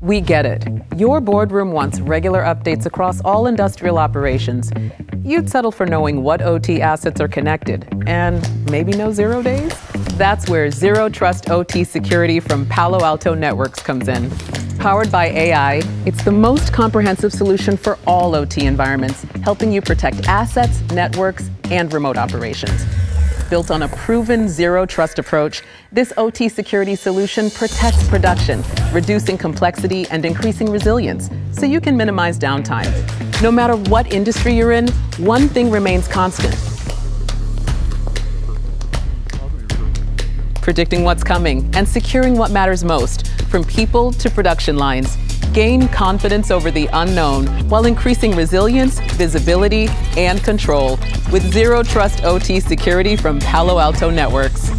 We get it. Your boardroom wants regular updates across all industrial operations. You'd settle for knowing what OT assets are connected, and maybe no 0 days? That's where Zero Trust OT security from Palo Alto Networks comes in. Powered by AI, it's the most comprehensive solution for all OT environments, helping you protect assets, networks, and remote operations. Built on a proven Zero Trust approach, this OT security solution protects production, reducing complexity and increasing resilience, so you can minimize downtime. No matter what industry you're in, one thing remains constant: predicting what's coming and securing what matters most, from people to production lines. Gain confidence over the unknown while increasing resilience, visibility, and control with Zero Trust OT security from Palo Alto Networks.